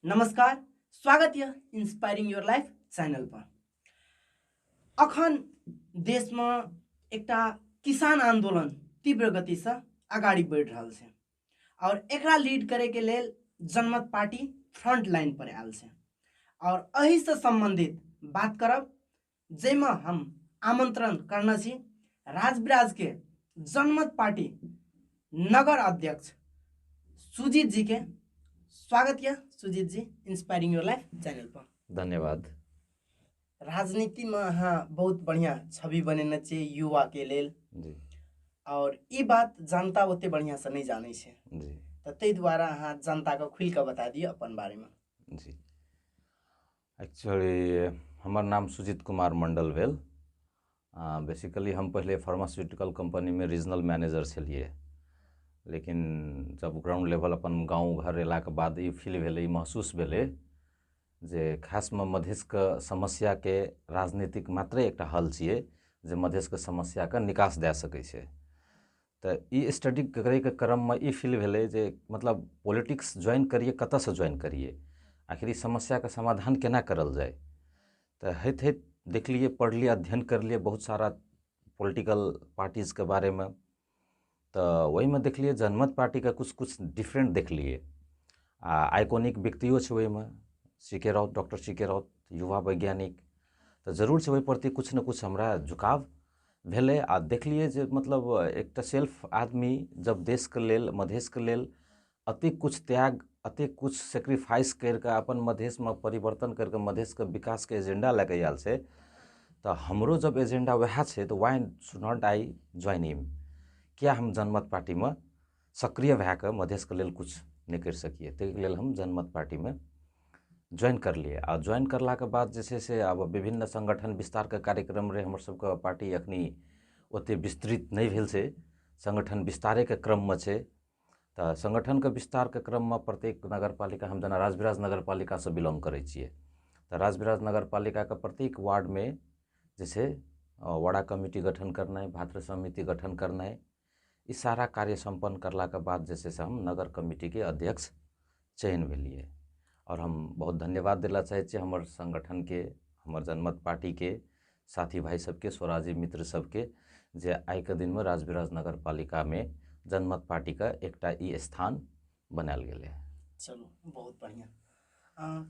नमस्कार, स्वागत है इंस्पायरिंग योर लाइफ चैनल पर। अखन देश में एकटा किसान आंदोलन तीव्र गति से आगाड़ी बढ़ रहा है और एकरा लीड करे के लेल जनमत पार्टी फ्रंट लाइन पर आयल है और अही से संबंधित बात करब, जैमे हम आमंत्रण करना छी राजविराज के जनमत पार्टी नगर अध्यक्ष सुजीत जी के। स्वागत है सुजीत जी इंस्पायरिंग योर लाइफ चैनल पर। धन्यवाद। राजनीति में अहाँ बहुत बढ़िया छवि बनेने छियै युवा के लेल जी और ई बात जनता ओते बढ़िया से नहीं जाने छे, जी तो तै द्वारा अहाँ जनता के खुल के बता दियो अपन बारे में। जी एक्चुअली हमार नाम सुजीत कुमार मंडल भेल। बेसिकली हम पहले फार्मास्यूटिकल कंपनी में रीजनल मैनेजर छलिए, लेकिन जब ग्राउंड लेवल अपन गाँव घर अयलाक बाद ई फील भेलै, महसूस भेलै जे खासमे मधेशके समस्याके राजनीतिक मात्रे एकटा हल छियै जे मधेशके समस्याके निकास दए सकै छै। तऽ ई स्टडी करैके क्रममे ई फील भेलै जे मतलब पॉलिटिक्स ज्वाइन करिए, कतऽसँ ज्वाइन करिए, आखिर ई समस्याके समाधान केना करल जाए। तऽ होइत होइत देखलिए, पढ़लिए, अध्ययन करलिए बहुत सारा पॉलिटिकल पार्टीजके बारेमे। तऽ ओहिमे देखलिए जनमत पार्टीके कुछ डिफरेंट देखलिए। आइकॉनिक व्यक्तियों छै ओहिमे, सीके राउत, डॉक्टर सीके राउत, युवा वैज्ञानिक। तऽ जरूर छै ओहि प्रति कुछ न कुछ हमरा झुकाव भेलै। आ देखलिए जे मतलब एकटा सेल्फ आदमी जब देशके लेल, मधेशके लेल अतेक कुछ त्याग, अतेक कुछ सेक्रीफाइस करिके अपन मधेशमे परिवर्तन करिके मधेशके विकासके एजेंडा लए कऽ आयल छै, तऽ हमरो जब एजेंडा वएह छै तऽ why should not I join him. किया हम जनमत पार्टीमे सक्रिय भए कऽ मधेशके लेल कुछ नहि करि सकिए। ताहिके लेल हम जनमत पार्टीमे ज्वाइन करलिए। आ ज्वाइन करलाके बाद जे छै से आब विभिन्न संगठन विस्तारके कार्यक्रम रहै। हमर सबके पार्टी एखनी ओते विस्तृत नहि भेल छै, संगठन विस्तारेके क्रममे छै। तऽ संगठनके विस्तारके क्रममे प्रत्येक नगरपालिका, हम जेना राजविराज नगरपालिकासँ बिलोंग करै छियै, तऽ राजविराज नगरपालिकाके प्रत्येक वार्डमे जे छै वार्ड कमिटी गठन करनाइ, भातृ समिति गठन करनाइ, ई सारा कार्य सम्पन्न करलाके बाद जे छै से हम नगर कमिटीके अध्यक्ष चयन भेलिए। और हम बहुत धन्यवाद दिला चाहै छियै हमर संगठनके, हमर जनमत पार्टीके साथी भाई सबके, स्वराजी मित्र सबके, जे आइके दिनमे राजविराज नगरपालिकामे जनमत पार्टीके एकटा ई स्थान बनायल गेलै। चलो बहुत बढ़िया।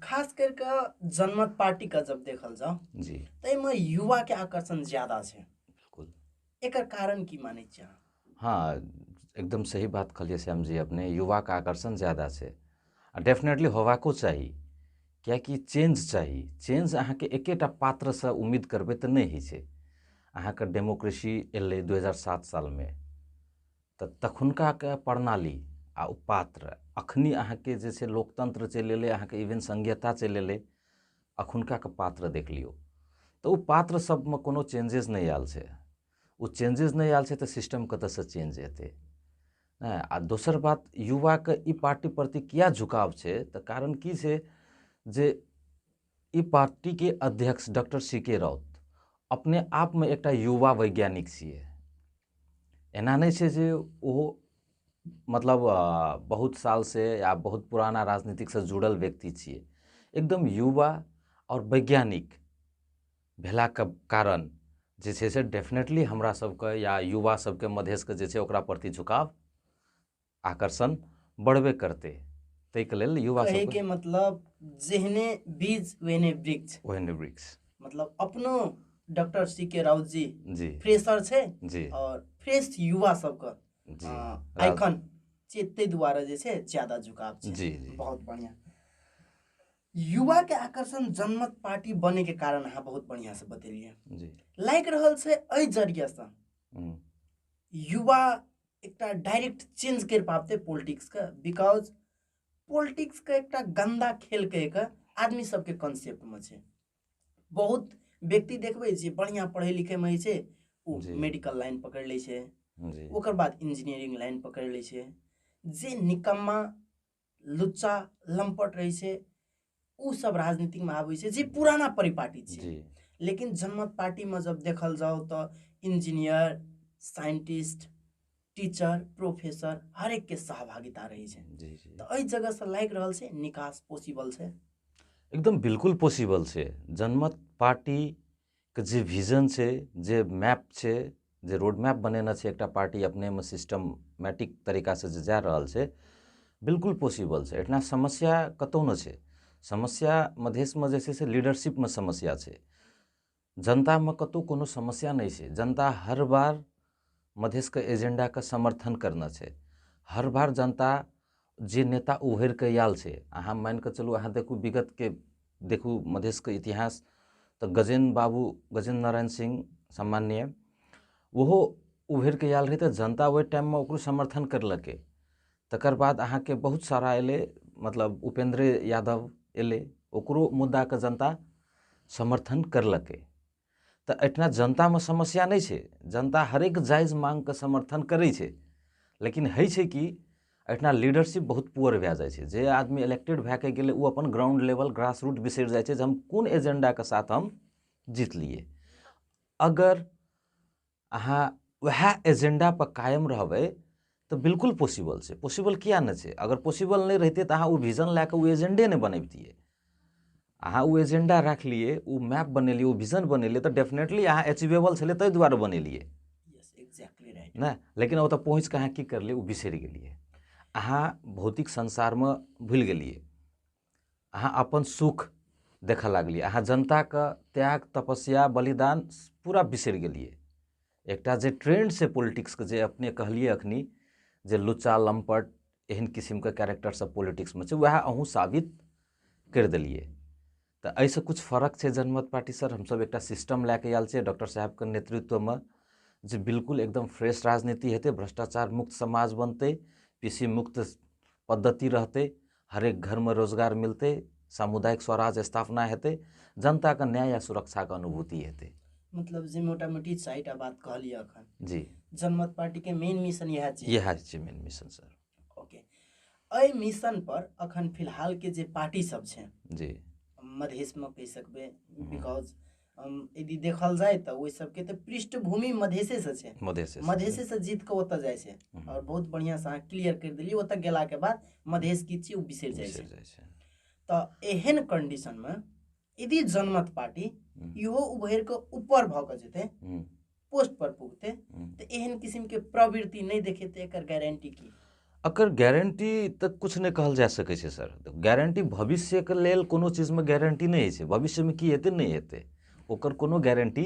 खास करके जनमत पार्टी का जब देखल जाओ जी तैमे युवा के आकर्षण ज्यादा छै, बिल्कुल। एकर कारण की मानै छियै? हाँ, एकदम सही बात कहलिए श्याम जी अपने, युवाके आकर्षण ज़्यादा छै। डेफिनेटली होबाको चाही, किएकि चेंज चाही। चेंज अहाँके एकेटा पात्रसँ उम्मीद करबै तऽ नहि होइ छै। अहाँके डेमोक्रेसी एलै 2007 सालमे, तऽ तखुनकाके प्रणाली आ ओ पात्र, अखनी अहाँके जे छै लोकतंत्र चलि एलै, अहाँके इवन संघीयता चलि एलै, अखुनकाके पात्र देख लियौ, तऽ ओ पात्र सबमे कोनो चेंजेस नहि आयल छै। ओ चेंजेस नहीं आयल छै तऽ सिस्टम कतऽसँ चेंज हेतै। आ दोसर बात, युवाके ई पार्टी प्रति किया झुकाव छै, तऽ कारण की छै जे ई पार्टीके अध्यक्ष डॉक्टर सीके राउत अपने आपमे एकटा युवा वैज्ञानिक छियै। एना नहीं छै जे ओ मतलब बहुत साल से या बहुत पुराना राजनीतिक से जुड़ल व्यक्ति छियै। एकदम युवा और वैज्ञानिक भेलाके कारण जे छै से डेफिनेटली हमरा सबके या युवा सबके मधेशके जे छै ओकरा प्रति झुकाव, आकर्षण बढ़बे करतै। ताहिके लेल युवा कहे सबके के मतलब जेहने बीज वेहने वृक्ष, ओहने वृक्ष। मतलब अपनो डॉक्टर सी के राउत जी जी फ्रेशर छै जी और फ्रेश युवा सबके जी आइकन छै, ताहि दुआरे जे छै ज्यादा झुकाव छै। जी जी बहुत बढ़िया। युवा के आकर्षण जनमत पार्टी बने के कारण अहाँ बहुत बढ़िया से बतेलिए। जी लाइक रहल छै एहि जरिया से हम्म, युवा एकटा डायरेक्ट चेंज कर पाते पॉलिटिक्स का, बिकॉज पॉलिटिक्स का एकटा गंदा खेल कह के आदमी सबके कॉन्सेप्ट में छै। बहुत व्यक्ति देखबै जे बढ़िया पढ़े लिखे में छै, ओ जी मेडिकल लाइन पकड़ लै छै, जी ओकर बाद इंजीनियरिंग लाइन पकड़ लै छै। जे निकम्मा लुच्चा लंपट रहे छै, उ सब राजनीति में आबै छै जे पुराना परिपाटी छै। जी लेकिन जनमत पार्टी में जब देखल जाओ तो इंजीनियर, साइंटिस्ट, टीचर प्रोफेसर हरेक के सहभागिता रही है। जी जी तो एहि जगह से लाग रहल छै निकास पॉसिबल छै। एकदम बिल्कुल पॉसिबल छै। जनमत पार्टी के जे विजन छै, जे मैप छै, जे रोड मैप बनेने छै एकटा पार्टी अपने में सिस्टमैटिक तरीका से जे जा रहल छै, बिल्कुल पॉसिबल छै। एठना समस्या कतौ न छै। समस्या मधेश में जे छै से लीडरशिप में समस्या छै। जनता में कतौ कोनो समस्या नहीं छै। जनता हर बार मधेश के एजेंडा का समर्थन करना छै। हर बार जनता जे नेता उभर के आयल छै, अहाँ मान के चलू, अहाँ देखू विगत के देखू मधेश के इतिहास, तो गजेंद्र नारायण सिंह सामान्य ओहो उभर के आयल रहे, तो जनता वही टाइम में ओकरो समर्थन करलकै। तकर बाद अहाँ के बहुत सारा एले, मतलब उपेंद्र यादव एले, ओकरो मुद्दा के जनता समर्थन करलकै। तो एठना जनता में समस्या नहीं छै। जनता हरेक जायज मांग के समर्थन करै छै। लेकिन है छै कि एठना लीडरशिप बहुत पुअर भए जाइ छै। जे आदमी इलेक्टेड भए के गेलै ओ अपन ग्राउंड लेवल ग्रास रूट बिसरि जाइ छै जे हम कोन एजेंडा के साथ हम जीतलिए। अगर अहाँ वह एजेंडा पर कायम रहबै तो बिल्कुल पॉसिबल छै। पॉसिबल किया नहीं छै? अगर पॉसिबल नहीं रहते तो अहाँ वो विजन लैके वो एजेंडे नहीं बनैबतिए। अहाँ वो एजेंडा राख लिए, वो मैप बनेलिए, वो विजन बनेलिए, तो डेफिनेटली अहाँ अचीवेबल छलै ताहि दुआरे बनेलिए। यस एक्जैक्टली राइट ना, लेकिन ओतऽ पहुँच के अहाँ की करलिए, वो बिसरि गेलिए। अहाँ भौतिक संसार में भूल गेलिए। अहाँ अपन सुख देख लागलिए। अहाँ जनता का त्याग तपस्या बलिदान पूरा बिसरि गेलिए। एकटा जे ट्रेंड से पॉलिटिक्स के जे अपने कहलिए अखनी, जे लुच्चा लम्पट एहन किस्म के कैरेक्टर सब पॉलिटिक्स में छै, वह अहूँ साबित कर देलिए। तो ऐसे कुछ फर्क है जनमत पार्टी सर। हम सब एक सिस्टम लैके आयल छे डॉक्टर साहब के नेतृत्व में, जे बिल्कुल एकदम फ्रेश राजनीति हेतै, भ्रष्टाचार मुक्त समाज बनते, पीसी मुक्त पद्धति रहते, हरेक घर में रोजगार मिलते, सामुदायिक स्वराज स्थापना हेतै, जनता का न्याय या सुरक्षा का अनुभूति हेतै। मतलब जे मोटा मोटी 4टा बात कहलिए अखन जी, जनमत पार्टी के मेन मिशन यह छै। यह छै मेन मिशन सर। ओके, एहि मिशन पर अखन फिलहाल के जे पार्टी सब छै जी, मधेश में कह सकबे, बिकॉज यदि देखल जाए तो ओहि सबके तो पृष्ठभूमि मधेशे से छै। मधेशे से जीत के ओतऽ जाइ छै। और बहुत बढ़िया से अहाँ क्लियर कर देलिए, ओतऽ गेला के बाद मधेश की छी ओ बिसरि जाइ छै। तो एहन कंडीशन में यदि जनमत पार्टी इहो उभर के ऊपर भ के जेते, पोस्ट पर पुगते, तो एहन किस्म के प्रवृत्ति नहीं देखेते, एकर गारंटी की? अकर गारंटी तक कुछ नहीं कहल जा सकै छै सर। गारंटी भविष्य के लेल कोनो चीज में गारंटी नहीं है। भविष्य में की हेतै नहीं हेतै ओकर कोनो गारंटी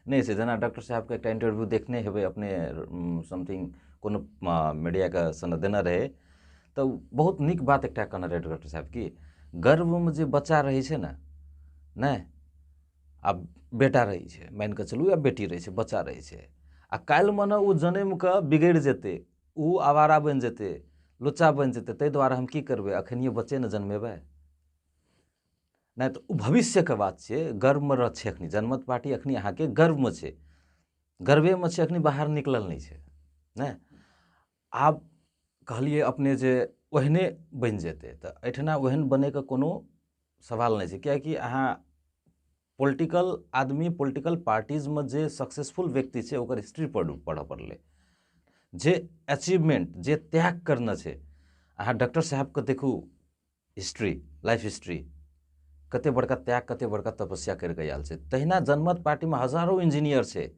नहीं है। जेना डॉक्टर साहब के एक इंटरव्यू देखने हेबै अपने, समथिंग कोनो मीडिया का सनद देना रहे, तो बहुत नीक बात एक कहने रहे डॉक्टर साहब की, गर्भ में जे बच्चा रहे छै ना, नहीं आब बेटा रही है, मान के चलू, या बेटी रही है, बच्चा रही है, आ काल्हि मने ओ जन्म के बिगड़ि जेतै, ओ आवारा बनि जेतै, लुच्चा बनि जेतै, ताहि दुआरे हम की करबै, अखनिए बच्चे ने जन्मेबै? नहीं, तो भविष्य के बात छै। गर्व में रह छै अखनी जनमत पार्टी, अखनी अहाँ के गर्व में छै, गर्वे में छै, अखनी बाहर निकलल नहीं छै। नहीं, आब कहलिए अपने जे ओहने बनि जेतै, तो एहिठिना ओहन बने के कोनो सवाल नहीं छै। कियाकि अहाँ पॉलिटिकल आदमी, पॉलिटिकल पार्टीज में जे सक्सेसफुल व्यक्ति छै ओकर हिस्ट्री पढ़ऽ पड़लै, जे अचीवमेंट, जे त्याग करना छै। अहाँ डॉक्टर साहब के देखू हिस्ट्री, लाइफ हिस्ट्री, कते बड़का त्याग, कते बड़का तपस्या करके आयल छै। तहिना जनमत पार्टी में हजारों इंजीनियर छै,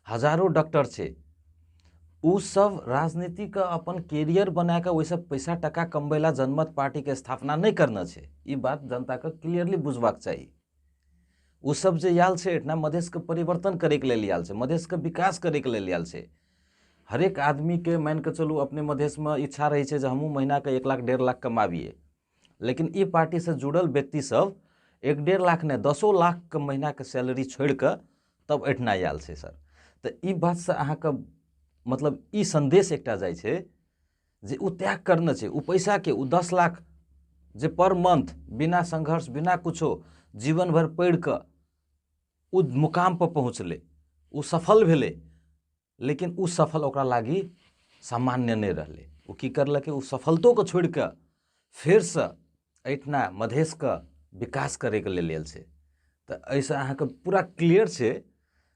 हजारों डॉक्टर छै। उ सब राजनीति का अपन कैरियर बना के वैसे पैसा टका कमबैला जनमत पार्टी के स्थापना नहीं करना छै। ई बात जनता के क्लियरली बुझबाक चाहिए। उ सब जे आयल छै एठना मधेश के परिवर्तन करे के लेल आयल छै, मधेश के विकास करे के लेल आयल छै। हरेक आदमी के मान के चलू अपने मधेश में इच्छा रही है जे हमू महीना के 1 लाख 1.5 लाख कमाबिए, लेकिन ई पार्टी से जुड़ल व्यक्ति सब 1-1.5 लाख ने 10 लाख के महीना के सैलरी छोड़ के तब एठना आयल छै सर। तो ई बात से अहाँ के मतलब ई संदेश एकटा जाय छै जे उ त्याग करना छै। उ पैसा के, उ 10 लाख जे पर मंथ बिना संघर्ष, बिना कुछो जीवन भर पढ़ के उ मुकाम पर पहुँचले, उ सफल भेले, लेकिन उ सफल ओकरा लागी सामान्य नहीं रहले। उ की करलकै, उ सफलतो के छोड़ के फिर से एठना मधेश के विकास करे के लेल आयल छै। तो ऐसे अहाँ के पूरा क्लियर छै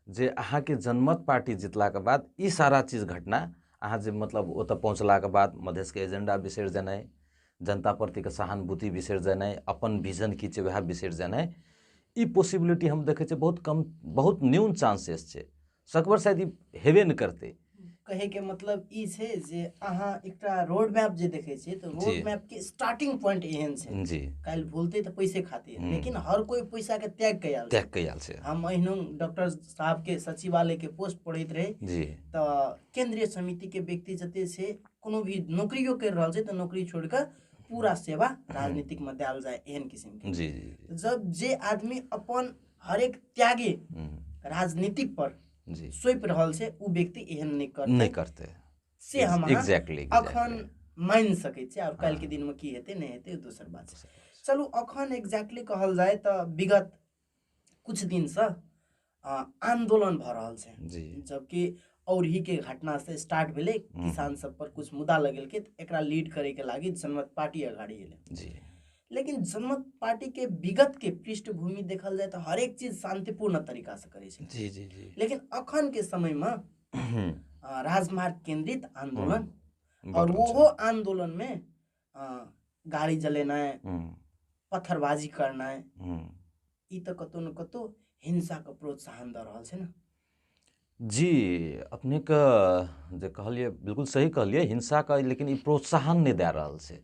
जे अहाँ के जनमत पार्टी जितला के बाद ई सारा चीज घटना अहाँ जे मतलब ओतऽ पहुँचलाके बाद मधेशके एजेंडा बिसरि जेनाइ, जनता प्रतिके सहानुभूति बिसरि जेनाइ, अपन विजन की छै वएह बिसरि जेनाइ, ई पॉसिबिलिटी हम देखै छियै बहुत कम, बहुत न्यून चांसेस छै। सकबर शायद ई हेबे नहि करतै। कहे के मतलब ई छै जे अहाँ एकटा रोड मैप जे देखै छियै तऽ रोड मैप के स्टार्टिंग पॉइंट एहन छै जी काल्हि भूलते तऽ पैसे खातिर, लेकिन हर कोई पैसा के त्याग कयाल छै। हम अहिनो डॉक्टर साहब के सचिवालय के पोस्ट पढ़ैत रहे जी तो केंद्रीय समिति के व्यक्ति जते से कोनो भी नौकरियो कर रहल छै तो नौकरी छोड़ कर पूरा सेवा राजनीतिक में देल जाए एहन किस्म के। जी जी जब जे आदमी अपन हरेक त्यागे राजनीतिक पर जी सोप रहल छै उ व्यक्ति एहन नहीं करते से हम एग्जैक्टली अखन मान सकै छी। और काल्हि के दिन में की हेतै नहीं हेतै दोसर बात छै। चलू अखन एग्जैक्टली कहल जाए तो विगत कुछ दिन से आंदोलन भ रहल छै, जबकि और ही के घटना से स्टार्ट भेले, किसान सब पर कुछ मुद्दा लगेलकै त एकरा लीड करे के लागि जनमत पार्टी अगाडि एलै जी। लेकिन जनमत पार्टी के विगत के पृष्ठभूमि देखल जाए तो हर एक चीज शांतिपूर्ण तरीका से करे छै जी जी जी। लेकिन अखन के समय में राजमार्ग केंद्रित आंदोलन और वो आंदोलन में गाड़ी जलेनाइ, पत्थरबाजी करनाइ, ई तो कतौ न कतौ हिंसा का प्रोत्साहन द रहल छै ना। जी अपने के जे कहलिए बिल्कुल सही कहलिए, हिंसा का लेकिन ई प्रोत्साहन नहीं दे रहल छै।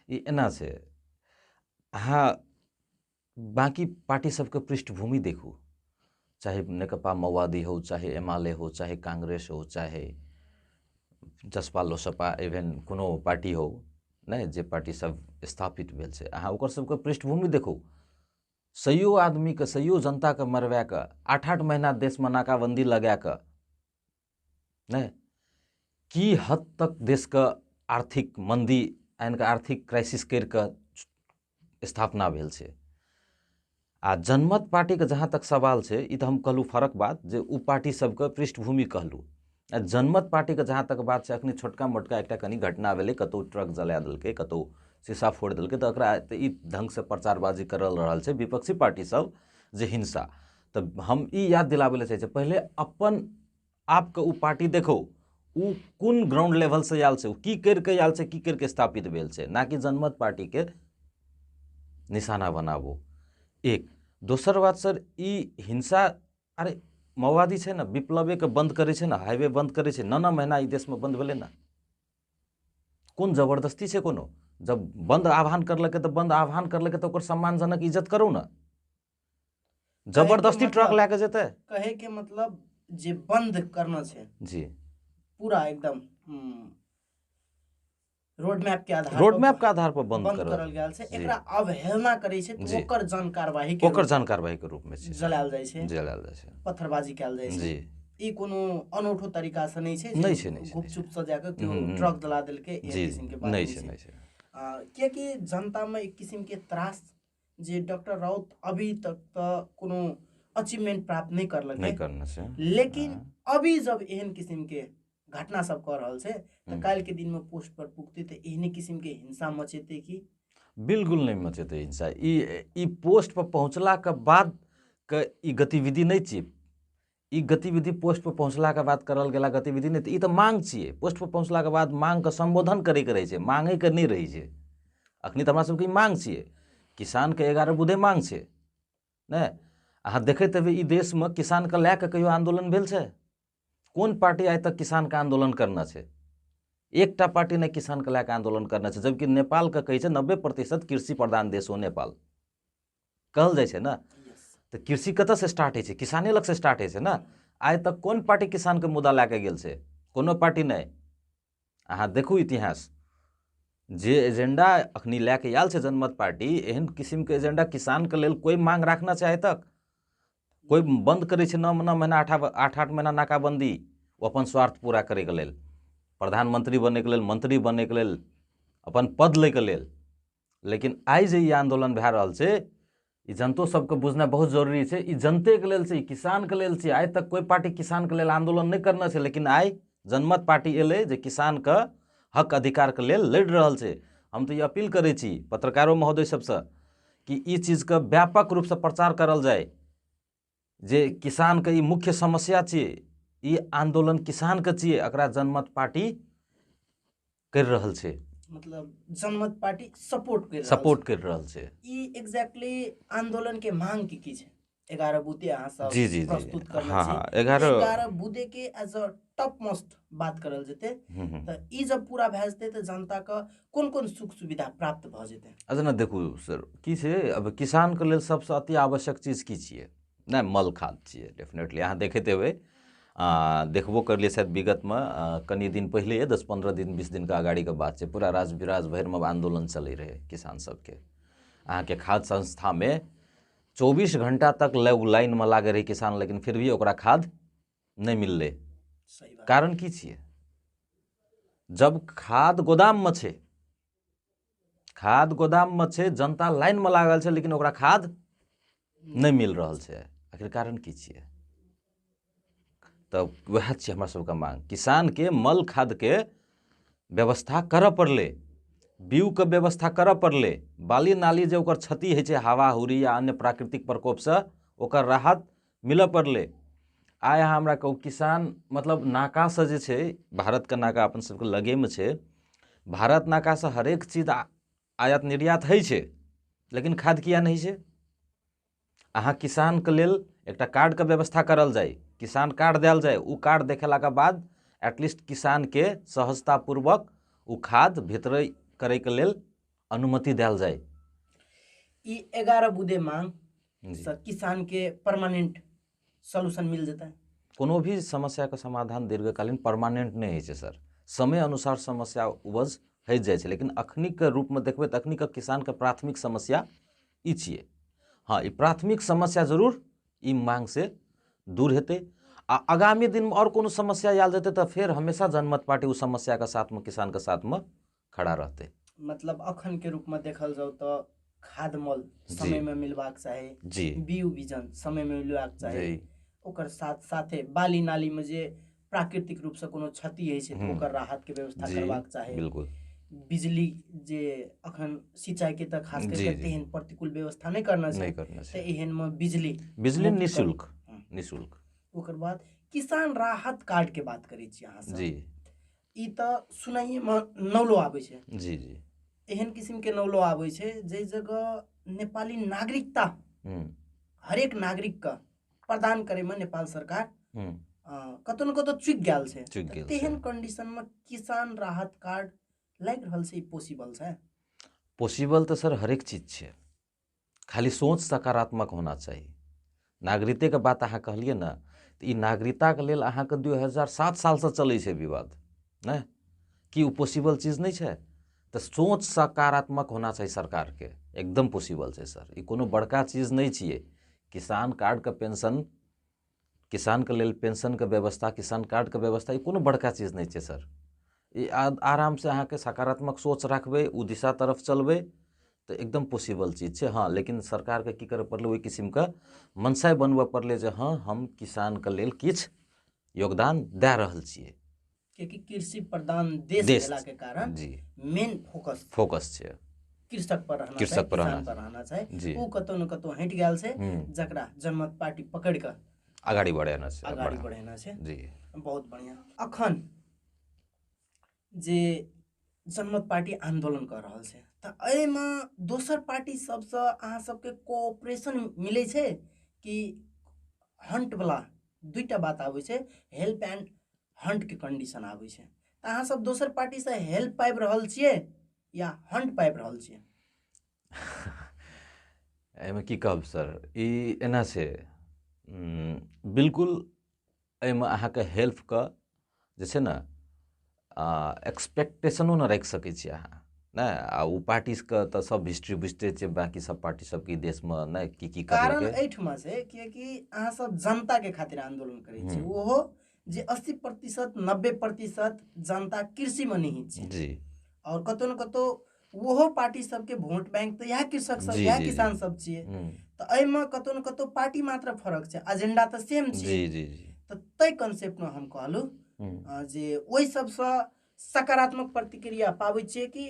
ई एना छै, अहाँ बाकी पार्टी सबके पृष्ठभूमि देखू, चाहे नेकपा माओवादी हो, चाहे एमाले हो, चाहे कांग्रेस हो, चाहे जसपा लोसपा, इवन कोनो पार्टी हो नहीं, जे पार्टी सब स्थापित भेल छै, अहाँ ओकर सबके पृष्ठभूमि देखू। सैयो आदमी के, सैयो जनता के मरवा के, 8-8 महीना देश में नाकाबंदी लगा के नहीं, की हद तक देश के आर्थिक मंदी यानी कि आर्थिक क्राइसिस करके स्थापना भेल छै। आ जनमत पार्टी के जहाँ तक सवाल छै, ई तो हम कहलू फरक बात जे उ पार्टी सबके पृष्ठभूमि कहलू। आ जनमत पार्टी के जहाँ तक बात छै, अखनी छोटका मोटका एकटा कनी घटना भेलै, कतौ ट्रक जला देलकै, कतौ शीशा फोड़ देलकै, तो एकरा ई ढंग से प्रचारबाजी करल रहल छै विपक्षी पार्टी सब जे हिंसा। तो हम ई याद दिलाबै ले चाहै छै, पहले अपन आपके उ पार्टी देखो, उ कोन ग्राउंड लेवल से आयल छै, की करके आयल छै, की करके स्थापित भेल छै, ना कि जनमत पार्टी के निशाना बनाबो। एक दोसर बात सर, ई हिंसा, अरे माओवादी छै ना, विप्लवे के बंद करे छै ना, हाईवे बंद करे छै, 9 महीना ई देश में बंद भेलै ना, कोन जबरदस्ती छै कोनो? जब बंद आह्वान करलकै तो बंद आह्वान करलकै तो ओकर सम्मानजनक इज्जत करू ना, जबरदस्ती ट्रक लेके जेतै? कहे के मतलब जे बंद करना छै जी पूरा एकदम रोड मैप के आधार पर बंद करल गेल छै, एकरा अवहेलना करे छै तो ओकर जन कार्रवाई के रूप में जलायल जाय छै, पत्थरबाजी कैल जाय छै। ई कोनो अनूठो तरीका से नहीं छै, गुपचुप से जाके ट्रक जला देलकै एहन किस्म के बात नहीं छै। कियाकि जनता में एक किस्म के त्रास जे डॉक्टर राउत अभी तक तो कोनो अचीवमेंट प्राप्त नहीं करलकै, लेकिन अभी जब एहन किस्म के घटना सब कर रहल छै तो काल के दिन में पोस्ट पर पुगते तो एहने किस्म के हिंसा मचेते की? बिल्कुल नहीं मचेते हिंसा। ई पोस्ट पर पहुंचला के बाद के ई गतिविधि नहीं छियै, ई गतिविधि पोस्ट पर पहुंचला के बाद करल गेला गतिविधि नहीं, ई तो मांग छियै। पोस्ट पर पहुंचला के बाद मांग के संबोधन करे के रहे छै, मांगे के नहीं रही छै। अखनी तो हमरा सबके मांग छियै, किसान के 11 बुधे मांग छै नहीं। अहाँ देखैत हेबै ई देश में किसान के लए के कहियो आंदोलन भेल छै? कौन पार्टी आइ तक किसान के आंदोलन करना छै? एकटा पार्टी ने किसान के लए के आंदोलन करना छै, जबकि नेपाल के कहै छै 90% कृषि प्रधान देश हो नेपाल कहल जाइ छै ना। तो कृषि कतऽ से स्टार्ट है छै? किसाने लग से स्टार्ट है छै ना। आइ तक कौन पार्टी किसान के मुद्दा लए के गेल छै? कोनो पार्टी नहीं। अहाँ देखू इतिहास, जे एजेंडा अखनी लए के आयल छै जनमत पार्टी, एहन किस्म के एजेंडा किसान के लेल कोई मांग रखना छै आइ तक? कोई बंद करे छै 9 महीना 8-8 महीना नाकाबंदी, ओ अपन स्वार्थ पूरा करे के लेल, प्रधानमंत्री बने के लेल, मंत्री बने के लेल, अपन पद ले के लेल। लेकिन आइ जे ई आंदोलन भए रहल छै, ई जनतो सबके बुझनाइ बहुत जरूरी छै। ई जनते के लेल छै, किसान के लेल छै। आइ तक कोई पार्टी किसान के लेल आंदोलन नहीं करना छै, लेकिन आइ जनमत पार्टी एलै जे किसान के हक अधिकार के लेल लड़ि रहल छै। हम तो ये अपील करे छी पत्रकारों महोदय सबसे कि ई चीज के व्यापक रूप से प्रचार करल जाए, जे किसान के ई मुख्य समस्या छै, ई आंदोलन किसान के छिए, एकरा जनमत पार्टी कर रहल छे, मतलब जनमत पार्टी सपोर्ट सपोर्ट कर रहल छे। ई एग्जैक्टली आंदोलन के मांग की छै? 11 बुद्धे अहाँ सब जी जी जी प्रस्तुत करना हाँ छी। हाँ 11 बुद्धे के एज अ टॉप मोस्ट बात करल जेते त ई जब पूरा भए जेते त जनता का कोन कोन सुख सुविधा प्राप्त भ जेते? अच्छा ना देखू सर की छै, अब किसान के लेल सबसे अति आवश्यक चीज की छिए? ना मल खाद छिए। डेफिनेटली अहाँ देखैत हेबै, देखबो करलिए शायद विगत में कनी दिन पहले 10-15 दिन 20 दिन का अगाड़ी के बात छै, पूरा राज बिराज भर में आंदोलन चलै रहे किसान सबके। अहाँ के खाद संस्था में 24 घंटा तक लाइन में लागे रहे किसान, लेकिन फिर भी ओकरा खाद नहीं मिलले। सही बात। कारण की छिए? जब खाद गोदाम में छे, खाद गोदाम में छे, जनता लाइन में लागल छे, लेकिन ओकरा खाद नहीं मिल रहल छे। आखिर कारण की छिए? तब वह छे हमरा सबके मांग, किसान के मल खाद के व्यवस्था करऽ पड़ले, बीउ के व्यवस्था करऽ पड़ले, बाली नाली जे ओकर क्षति होइ छै हवा हुरी या अन्य प्राकृतिक प्रकोप से ओकर राहत मिलऽ पड़ले। आइ अहाँ हमरा कहू किसान मतलब नाका से जे छै, भारत के नाका अपन सबके लगे में छै, भारत नाका से हरेक चीज आयात निर्यात होइ छै, लेकिन खाद किया नहीं छै? अहाँ किसान के लेल एकटा कार्ड के व्यवस्था करल जाए, किसान कार्ड देल जाए, उ कार्ड देखेला के बाद एटलीस्ट किसान के सहजतापूर्वक उ खाद भीतर करे के लेल अनुमति देल जाए। ई 11 बुद्धे मांग से किसान के परमानेंट सॉल्यूशन मिल जेता है? कोनो भी समस्या का समाधान दीर्घकालीन परमानेंट नहीं है सर, समय अनुसार समस्या उपज हो जाए छै, लेकिन अखनिक के रूप में देखबे त अखनिक किसान के प्राथमिक समस्या ई छिए। हाँ, ई प्राथमिक समस्या जरूर ई मांग से दूर हेतै। आगामी दिन में और कोनो समस्या आयल जेतै तो फिर हमेशा जनमत पार्टी उस समस्या के साथ में, किसान के साथ में खड़ा रहते। मतलब अखन के रूप में देखल जाओ तो खाद मल समय में मिलवाक चाही जी, बीउ बीजन समय में मिलवाक चाही, ओकर साथ साथे बाली नाली में जे प्राकृतिक रूप से कोनो क्षति है छै ओकर राहत के व्यवस्था करवाक चाही। बिल्कुल। बिजली जे अखन सिंचाई के त खास करके तेहन प्रतिकूल व्यवस्था नहीं करना छै, त एहन में बिजली निःशुल्क। ओकर बाद किसान राहत कार्ड के बात करै छी अहाँ सब। जी, ई त सुनाइए में नौलो आबै छै। जी जी, एहन किस्म के नौलो आबै छै जे जगह नेपाली नागरिकता हरेक नागरिक का प्रदान करे में नेपाल सरकार कतौ न कतौ चुक गेल छै। तेहन कंडीशन में किसान राहत कार्ड लाग रहल छै, पॉसिबल छै? पॉसिबल तो सर हरेक चीज छै, खाली सोच सकारात्मक होना चाहिए। नागरिकता के बात अहाँ कहलिए ना, तो ई नागरिकता के लेल अहाँ के 2007 साल से चलै छै विवाद ना, कि उ पॉसिबल चीज नहीं छै? तो सोच सकारात्मक होना चाहिए सरकार के, एकदम पॉसिबल छै सर। ई कोनो बड़का चीज नहीं छिए। किसान कार्ड का पेंशन, किसान के लेल पेंशन के व्यवस्था, किसान कार्ड के व्यवस्था, ई कोनो बड़का चीज नहीं छै सर। ई आराम से अहाँ के सकारात्मक सोच रखबे, उ दिशा तरफ चलबे तो एकदम पॉसिबल चीज छै। हाँ, लेकिन सरकार के की करे पड़ले, ओहि किस्म का मनसाय बनबे पड़ले जे हाँ हम किसान के लेल किछ योगदान दे रहल छिए। क्योंकि कृषि प्रधान देश भेला के कारण मेन फोकस छै कृषक पर रहना चाहिए, किसान पर रहना चाहिए। उ कतौ न कतौ हट गेल छै, जकरा जनमत पार्टी पकड़ के आगाड़ी बढ़ाना छै। जी, बहुत बढ़िया। अखन जे जनमत पार्टी आंदोलन कर रहल छै, त एहि में दोसर पार्टी सबसे अहाँ सबके कोऑपरेशन मिले छै कि हंट वाला दुईटा बात आबै छै, हेल्प एंड हंट के कंडीशन आबै छै, त अहाँ सब दोसर पार्टी से हेल्प पाइब रहल छिए या हंट पाइब रहल छिए? एमे की कहब सर, ई एना छै, बिल्कुल एहिमे अहाँके हेल्प के जे छै ने एक्सपेक्टेशनो न राखि सकै छी अहाँ ना। आ उ पार्टी के तऽ सब हिस्ट्री बुझते छै, बाकी सब पार्टी सब के देश में ना की कारण एठमा छै कियाकि अहाँ सब जनता के खातिर आंदोलन करै छी, ओहो जे 80% 90% जनता कृषि में निहित छै जी। और कतौ न कतौ ओहो पार्टी सबके वोट बैंक तो यह कृषक सब यह किसान सब छिए, तो एहि में कतौ न कतौ पार्टी मात्र फरक छै, एजेंडा तो सेम छै जी जी जी। तो तै कांसेप्ट में हम कहलु जे ओइ सबसे सकारात्मक प्रतिक्रिया पाबै छिए कि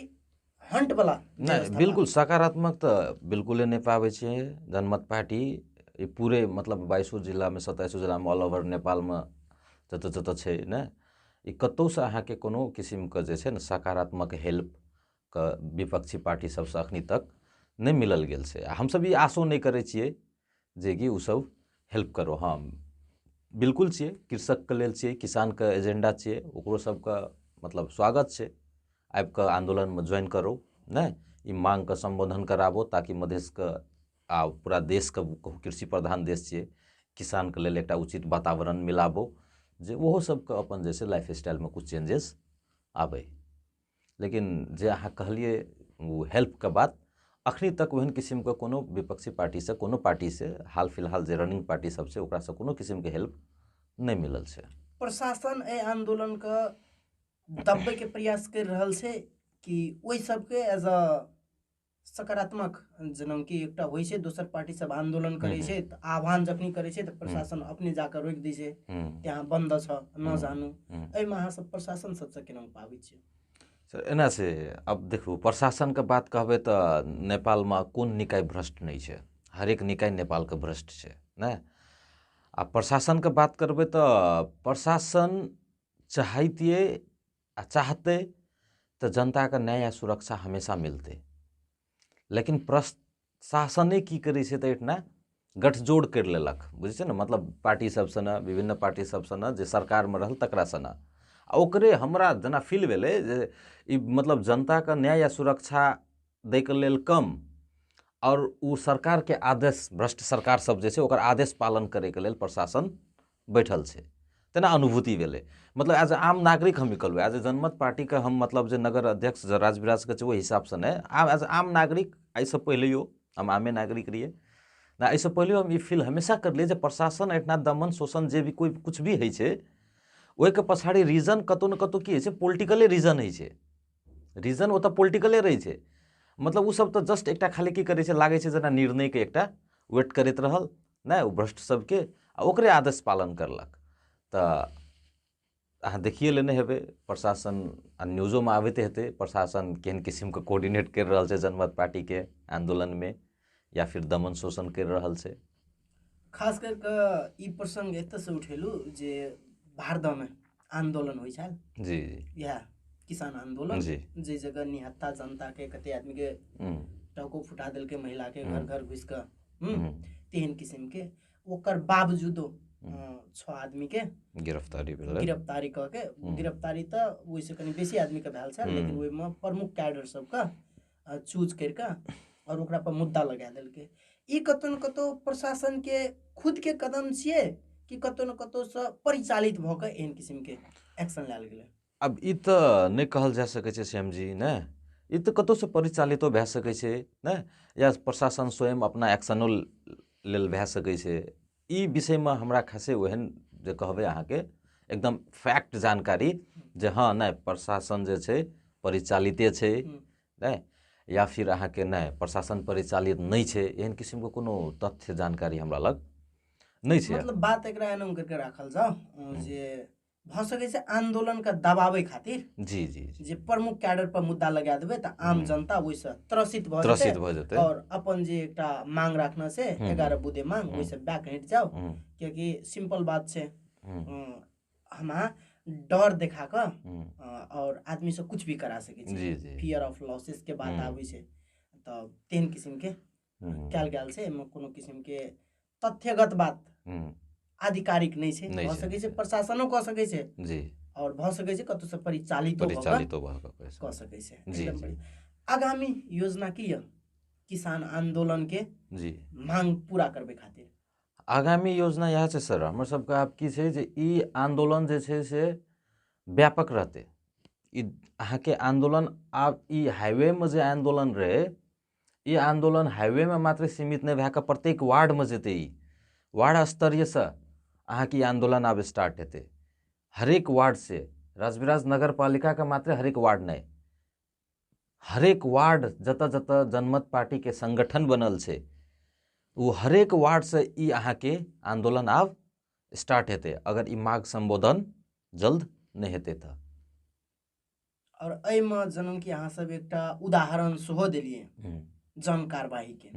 हंट वाला? नहीं, बिल्कुल सकारात्मक तो बिल्कुल नहीं पाबै छिए। जनमत पार्टी पूरे मतलब 22 जिला में 27 जिला में ऑल ओवर नेपाल में जतऽ छै ने, ई कतहुसँ अहाँके कोनो किसिमके जे छै ने सकारात्मक हेल्पके विपक्षी पार्टी सबसँ अखनी तक नहि मिलल गेल छै। हमसब ई आशो नहि करै छियै जे कि ओसब हेल्प करो। हाँ बिल्कुल छियै, कृषकके लेल छियै, किसानके एजेंडा छियै, ओकरो सबके मतलब स्वागत छै, आबि कऽ आंदोलनमे ज्वाइन करो ने, ई मांगके संबोधन कराबो ताकि मधेशके आ पूरा देशके कृषि प्रधान देश छियै, किसानके लेल एकटा उचित वातावरण मिलाबो जे ओहो सबके अपन जे छै लाइफ स्टाइलमे कुछ चेंजेस आबै। लेकिन जे अहाँ कहलिए वो हेल्पके बात, अखनी तक ओहन किसिमके कोनो विपक्षी पार्टीसँ, कोनो पार्टीसँ, हाल फिलहाल जे रनिंग पार्टी सब छै ओकरासँ कोनो किसिमके हेल्प नहीं मिलल छै। प्रशासन ए आंदोलन का दबे के प्रयास कर रहल छै कि ओहि सबके एज अ सकारात्मक, जेना कि एकटा होइ छै दोसर पार्टी सब आंदोलन करे छै त आह्वान जखनी करे छै त प्रशासन अपने जाकर रोकि दै छै, त्यहाँ बंद छ न जानु। एहिमे अहाँ सब प्रशासन सबसँ केना पाबै छियै? एना छै, अब देखू प्रशासनके बात कहबै तऽ नेपालमे कोन निकाय भ्रष्ट नहीं छै, हरेक निकाय नेपालके भ्रष्ट छै ने। आ प्रशासनके बात करबै तऽ प्रशासन चाहतिए आ चाहते तऽ जनताके न्याय आ सुरक्षा हमेशा मिलते, लेकिन प्रशासने की करै छै तऽ एहिठिना गठजोड़ करि लेलक, बुझै छै ने, मतलब पार्टी सबसँ ने, विभिन्न पार्टी सबसँ ने, जे सरकारमे रहल तकरासँ ने, आ ओकरे हमरा जेना फील भेलै जे ई मतलब जनताके न्याय आ सुरक्षा दैके लेल कम, और ओ सरकारके आदेश, भ्रष्ट सरकार सब जे छै ओकर आदेश पालन करैके लेल प्रशासन बैठल छै, तेना अनुभूति भेलै। मतलब एज ए आम नागरिक हम कहलहुँ, एज ए जनमत पार्टीके हम मतलब जे नगर अध्यक्ष राजविराजके छै ओहि हिसाबसँ नहि, एज ए आम नागरिक, एहिसँ पहिलेओ हम आमे नागरिक रहिए ना, एहिसँ पहिलेओ हम ई फील हमेशा करलिए जे प्रशासन एहिठिना दमन शोषण जे भी कोई कुछ भी होइ छै ओहिके पछाड़ी रीजन कतहु ने कतहु की होइ छै, पोलिटिकले रीजन होइ छै, रीजन ओतऽ पोलिटिकले रहै छै। मतलब ओसब तऽ जस्ट एकटा खाली की करै छै, लागै छै जेना निर्णयके एकटा वेट करैत रहल ने ओ भ्रष्ट सबके, आ ओकरे आदेश पालन करलक। तऽ अहाँ देखिए लेने हेबै प्रशासन, आ न्यूजोमे आबैत हेतै प्रशासन केहन किसिमके कोऑर्डिनेट करि रहल छै जनमत पार्टीके आंदोलनमे, या फिर दमन शोषण करि रहल छै। खास कर कऽ ई प्रसंग एतऽसँ उठेलू जे भारदहमे आंदोलन होइ छै, जी इएह किसान आंदोलन, जी जे जगह निहत्था जनताके कते आदमीके टको फुटा देलकै, महिलाके घर घर घुसि कऽ तेहन किसिमके, ओकर बावजूदो 6 आदमीके गिरफ्तारी भेल, गिरफ्तारी कऽ के, गिरफ्तारी तऽ ओहिसँ कनि बेसी आदमीके भेल छै, लेकिन ओहिमे प्रमुख कैडर सबके चूज करि कऽ और ओकरा पर मुद्दा लगा देलकै। ई कतौ न कतौ प्रशासन के खुद के कदम छियै कि कतौ न कतौ से परिचालित भऽ कऽ एहन किसिम के एक्शन लेल गेलै? अब ई तऽ नहि कहल जा सकै छै श्याम जी ने, ई तऽ कतहुसँ परिचालितो भए सकै छै ने, या प्रशासन स्वयं अपना एक्शनो लेल भए सकै छै। ई विषयमे हमरा खासे ओहन जे कहबै अहाँके एकदम फैक्ट जानकारी जे हाँ नहि प्रशासन जे छै परिचालिते छै नहि, या फिर अहाँके नहि प्रशासन परिचालित नहीं छै, एहन किसिमके कोनो तथ्य जानकारी हमरा लग नहीं छै। मतलब बात एकरा एना करके राखल जाओ जे भऽ सकै छै आंदोलनके दबाबै खातिर जी जी जी जे प्रमुख कैडर पर मुद्दा लगा देबै तऽ आम जनता ओहिसँ त्रसित भऽ जेतै और अपन जे एकटा मांग राखना छै 11 बुँदे मांग, ओहिसँ बैक हटि जाओ, कियाकि सिंपल बात छै हम डर देखा कऽ और आदमी से कुछ भी करा सकै छी, फियर ऑफ लॉसेस के बात आबै छै तऽ तेहन किसिम के कयल गेल छै। एहिमे कोनो किसिम के तथ्यगत बात आधिकारिक नहीं छै, भऽ सकै छै प्रशासनो कऽ सकै छै जी, और भऽ सकै छै कतौ से परिचालितो कऽ सकै छै। एकदम बढ़िया। आगामी योजना की यऽ किसान आंदोलन के जी मांग पूरा करबै खातिर? आगामी योजना इएह छै सर, हमर सबके आब की छै जे ई आंदोलन जे छै से व्यापक रहतै। ई अहाँके आंदोलन आब ई हाईवेमे जे आंदोलन रहै, ई आंदोलन हाईवेमे मात्र सीमित नहि भए कऽ प्रत्येक वार्डमे जेतै, ई वार्ड स्तरीयसँ अहाँके ई आंदोलन आब स्टार्ट हेतै, हरेक वार्ड से, राजविराज नगर पालिकाके मात्र हरेक वार्ड नहीं, हरेक वार्ड जतऽ जतऽ जनमत पार्टीके संगठन बनल छै वो हरेक वार्ड से ई अहाँके आंदोलन आब स्टार्ट हेतै, अगर ई मांग संबोधन जल्द नहीं हेतै तऽ। और एहिमे जेना कि अहाँ सब एकटा उदाहरण सेहो देलिए जन कार्यवाही के,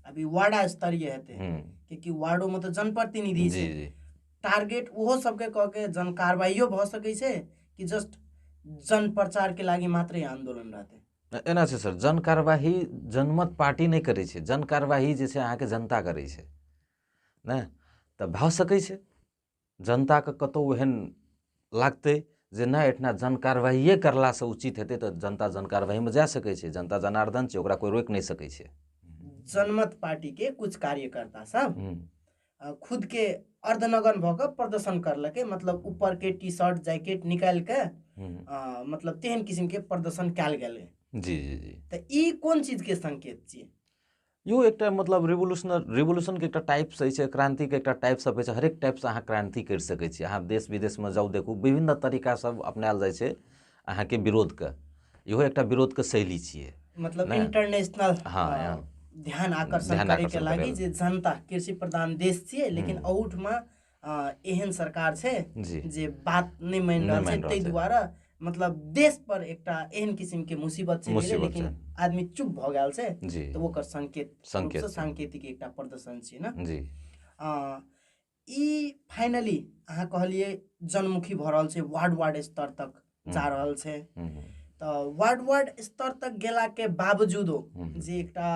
अभी वार्ड स्तरीय हेतै, क्योंकि वार्डो में तो जनप्रतिनिधि छै, टारगेट ओहो सबके कह के जन कार्रवाइयो भ सकै छै कि जस्ट जन प्रचार के लागि मात्रै आंदोलन रहतै? एना छै सर, जन कार्यवाही जनमत पार्टी नहीं करै छै, जन कार्यवाही जे छै अहाँके जनता करै छै ने। तऽ भऽ सकै छै जनताके कतहु एहन लागतै जे नहि एहिठिना जन कार्यवाहिए करलासँ उचित हेतै तऽ जनता जन कार्यवाहीमे जा सकै छै। जनता जनार्दन छै, ओकरा कोई रोकि नहीं सकै छै। जनमत पार्टी के कुछ कार्यकर्ता सब खुद के अर्धनग्न भऽ कऽ प्रदर्शन करलकै, मतलब ऊपर के टी शर्ट जैकेट निकाल के मतलब तेहन किस्म के प्रदर्शन कैल गेलै। जी जी जी। तऽ ई कोन चीज के संकेत छियै? यो एकटा मतलब रिवोल्यूशन के एकटा टाइप सही छै, क्रांति के एकटा टाइप सब छै। हरेक टाइप से अहाँ क्रांति कर सकै छी। अहाँ देश विदेश में जाऊ देखू, विभिन्न तरीका सब अपनायल जाइ छै अहाँ के विरोध के। इहो एकटा विरोध के शैली छियै। मतलब इंटरनेशनल हाँ, ध्यान आकर्षण करे के लागि जे जनता कृषि प्रधान देश छियै, लेकिन अहूठ में एहन सरकार छै जे बात नहीं मान रहल छै, ताहि दुआरे मतलब देश पर एकटा एहन किस्म के मुसीबत चलि गेलै, लेकिन आदमी चुप भ गेल छै, तो ओकर सांकेतिक एकटा प्रदर्शन छै ना जी। ई फाइनली अहाँ कहलिए जनमुखी भ रहल छै, वार्ड स्तर तक जा रहल छै। तऽ वार्ड स्तर तक गेला के बावजूदो जे एकटा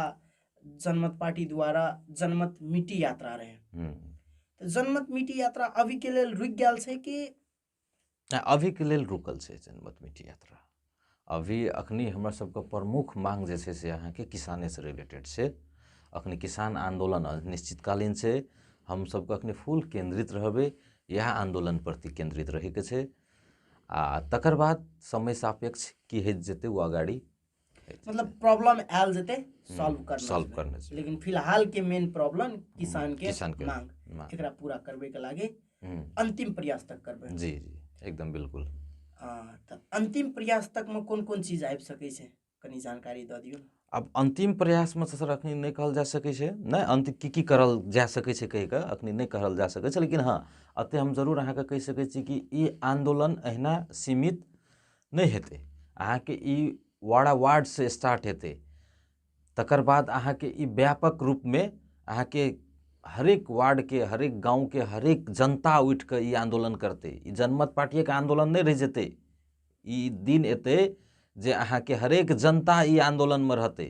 जनमत पार्टी द्वारा जनमत मिटी यात्रा रहे, तऽ जनमत मिटी यात्रा अभी के लेल रुक गेल छै कि? अभी के लेल रुकल छै जनमत मिटी यात्रा। अभी अखनी हमर सबके प्रमुख मांग जे छै से अहाँके किसाने से रिलेटेड छै। अखनी किसान आंदोलन अनिश्चितकालीन छै। हम सबके अखनी फुल केंद्रित रहबै इएह आंदोलन प्रति केंद्रित रहेके छै। आ तकर बाद समय सापेक्ष की हेत जेतै वो अगाडि, मतलब प्रॉब्लम आयल जेतै सॉल्व करना, छै। लेकिन फिलहाल के मेन प्रॉब्लम किसान के मांग एकरा पूरा करबे के लागि अंतिम प्रयास तक करबै। जी जी एकदम बिल्कुल। तऽ अंतिम प्रयास तक में कोन कोन चीज आबि सकै छै, कनी जानकारी दऽ दियौ। अब अंतिम प्रयास में सर अखनी नहीं कहल जा सकै छै, नहीं अंतिम की करल जा सकै छै कहि कऽ अखनी नहीं कहल जा सकै छै, लेकिन हाँ अते हम जरूर अहाँके कहि सकै छी कि ई आंदोलन अहिना सीमित नहीं हेतै। अहाँके ई वार्ड से स्टार्ट हेतै, तकर बाद अहाँके ई व्यापक रूप में अहाँके हरेक वार्ड के, हरेक गांव के, हरेक जनता उठ के ई आंदोलन करते। ई जनमत पार्टी के आंदोलन नहीं रह जेतै। ई दिन एतै जे अहाँके हरेक जनता ई आंदोलन में रहते।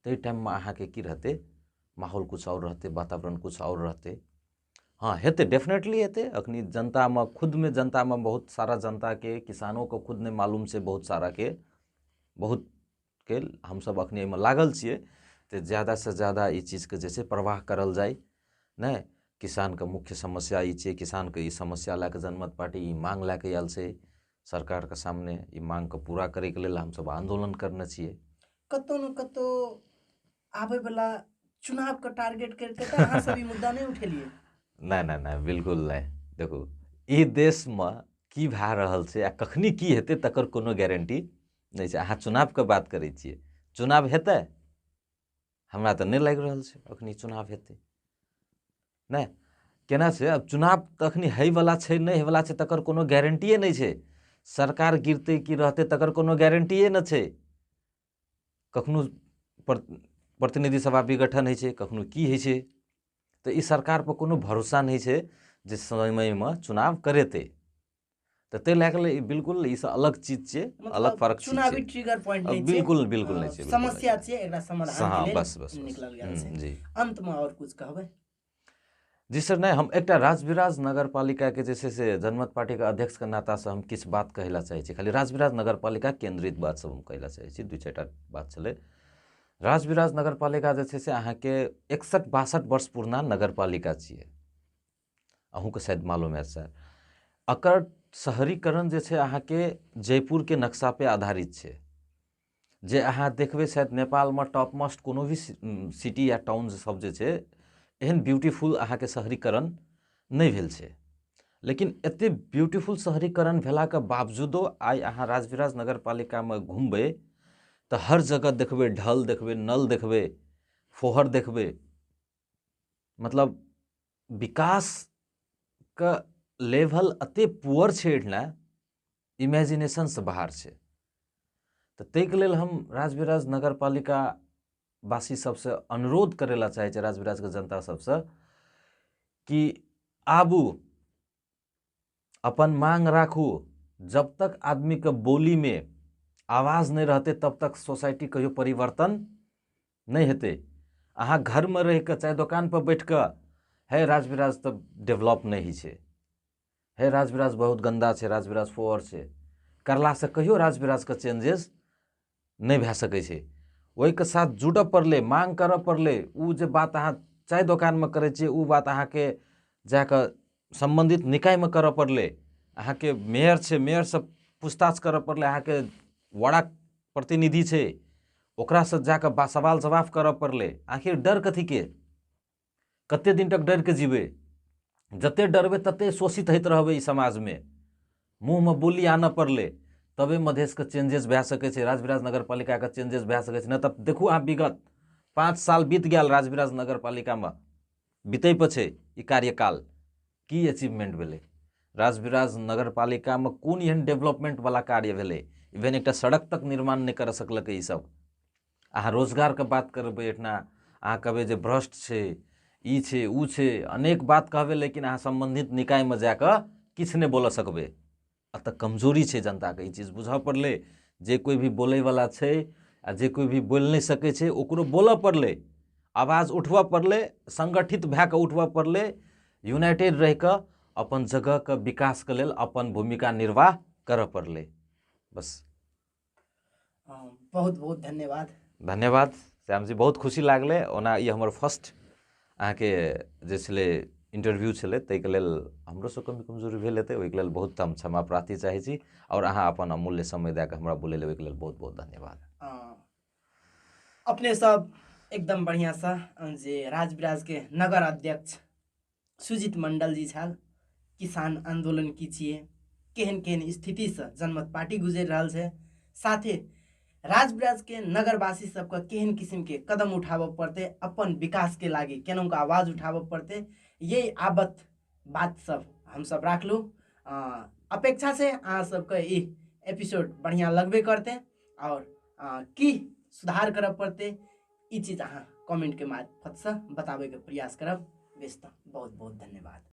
ताहि टाइम में अहाँके की रहते, माहौल कुछ और रहते, वातावरण कुछ और रहते। हाँ हेतै, डेफिनेटली हेतै। अखनी जनता में खुद में जनता में बहुत सारा जनता के, किसानों को खुद नहीं मालूम छै, बहुत सारा के, बहुत के हम सब अखनी एहिमे लागल छियै। तो ज़्यादा से ज़्यादा ई चीज के जैसे प्रवाह करल जाए ने। किसान के मुख्य समस्या ई छै, किसान के ई समस्या लैके जनमत पार्टी ई मांग लैके आयल छै सरकार के सामने। ई मांग के पूरा करे के लेल हम सब आंदोलन करने छियै। कतौ न कतौ आबै वाला चुनाव के टारगेट करके तऽ अहाँ सब ई मुद्दा नहीं उठेलिए? नहीं बिल्कुल नहीं। देखो ई देश में की भए रहल छै आ कखनी की हेतै तकर कोनो गारंटी नहीं छै। अहाँ चुनाव के बात करै छियै, चुनाव हेतै? हमरा तऽ नहीं लागि रहल छै अखनी चुनाव हेतै। नहीं केना छै, अब चुनाव तऽ अखनी होइवला छै नहीं होइवला छै तकर कोनो गारंटिए नहीं छै। सरकार गिरतै कि रहतै तकर कोनो गारंटिए न छै। कखनो प्रतिनिधि सभा विघटन होइ छै, कखनो की होइ छै। तो ई सरकार पर कोनो भरोसा नहीं छै जे समय में चुनाव करेतै। तो ताहि लए कऽ बिल्कुल ई अलग चीज छै, अलग फर्क छै। चुनावी ट्रिगर पॉइंट नहीं छै, बिल्कुल बिल्कुल नहीं छै। समस्या छै, एकरा समाधान के लेल बस निकलल गेल छै। जी अंत में और कुछ कहबै? जी सर नहीं, हम एकटा राजविराज नगर पालिका के जे छै से जनमत पार्टी के अध्यक्ष के नाता से हम किछु बात कहला चाहै छी। खाली राजविराज नगर पालिका केंद्रित बात सब हम कहला चाहै छी। 2-4टा बात छलै। राजविराज नगर पालिका जे छै से अहाँके 61-62 वर्ष पुरना नगर पालिका छियै। अहूँके शायद मालूम है सर। एकर शहरीकरण जे छै अहाँके जयपुर के नक्शा पे आधारित छै। जे अहाँ देखबै शायद नेपाल में टॉप मोस्ट कोनो भी सिटी या टाउन सब जे छै एहन ब्यूटीफुल अहाँके शहरीकरण नहीं भेल छै। लेकिन एते ब्यूटीफुल शहरीकरण भेलाके बावजूदो आइ अहाँ राजविराज नगर पालिका में घूमबै तो हर जगह देखबै ढल देखबै, नल देखबै, फोहर देखबै। मतलब विकास का लेवल अते पुअर छै एहिठिना, इमेजिनेशन से बाहर छै। तो ताहिके लेल हम राजविराज नगर पालिका वासी सबसे अनुरोध करेला चाहे छै, राजविराज के जनता सबसे, कि आबू, अपन मांग राखू। जब तक आदमी के बोली में आवाज नहीं रहते तब तक सोसाइटी कहियो परिवर्तन नहीं हेते। अहाँ घर में रह के चाहे दुकान पर बैठ के है राजविराज तो डेवलप नहीं है, है राजविराज बहुत गंदा है, राजविराज फोर है, करला से कहियो राजविराज के चेंजेस नहीं भै सकै छै। वही के साथ जुड़ पड़ले, मांग कर पड़ले। उ जे बात अहाँ चाय दुकान में करे छे उ बात अहाँ के जाकर संबंधित निकाय में कर पड़ले। अहाँ के मेयर छे, मेयर से पूछताछ कर पड़ले। अहाँ के वड़ा प्रतिनिधि छे, ओकरा से जाकर सवाल जवाब कर पड़ले। आखिर डर कथी के, कते दिन तक डर के जीवे? जते डरबे तते शोषित होते रहबे। समाज में मुँह में बोली आना पड़ले तबे मधेश के चेंजेस भै सकै छै, राजविराज नगर पालिका के चेंजेस भै सकै छै। न तब देखू अहाँ विगत 5 साल बीत गया राजविराज नगर पालिका में, बीते पछे ई कार्यकाल की अचीवमेंट भेले? राजविराज नगर पालिका में कोन एहन डेवलपमेंट वाला कार्य भेले? इवेन एक सड़क तक निर्माण नहीं कर सकलक। ई सब अहाँ रोजगार के बात करबे, एठना अहाँ कहबे जे भ्रष्ट छे, ई छे ऊ छे, अनेक बात कहबे, लेकिन अहाँ संबंधित निकाय में जाकर किछ नहीं बोल सकबे। अत कमजोरी छे जनता के। ई चीज बुझ पड़ले। जे कोई भी बोले वाला छे आ जे कोई भी बोल नहीं सके छे ओकरो बोल पड़ले, आवाज उठवा पड़ले, संगठित भै के उठवा पड़ले, यूनाइटेड रह के अपन जगह के विकास के लेल अपन भूमिका निर्वाह कर पड़ले। बस बहुत बहुत धन्यवाद। धन्यवाद श्याम जी, बहुत खुशी लागले। ओना ई हमर फर्स्ट अहाँ के जे छले इंटरव्यू छले, ताहिके लेल हमरो से कमी कमजोरी भेल हेतै, ओहिके लेल बहुत हम क्षमा प्रार्थी चाहै छी। और अहाँ अपन अमूल्य समय दे के हमरा बोले ओहिके लेल बहुत बहुत धन्यवाद। अपने सब एकदम बढ़िया सा जे राजविराज के नगर अध्यक्ष सुजित मंडल जी छल, किसान आंदोलन की छिए, केहन केहन स्थिति से जनमत पार्टी गुजर रहा है, साथे राजविराज के नगरवासी सबके केहन किस्म के कदम उठाव पड़ते, अपन विकास के लागी केनों का आवाज उठाव पड़ते, यही आबत बात सब हम सब राखलू। अपेक्षा से अहाँ सबके ई एपिसोड बढ़िया लगबे करते और की सुधार करब पड़ते ई चीज अहाँ कमेंट के मार्फत से बतावे के प्रयास करब। बेस्त बहुत बहुत धन्यवाद।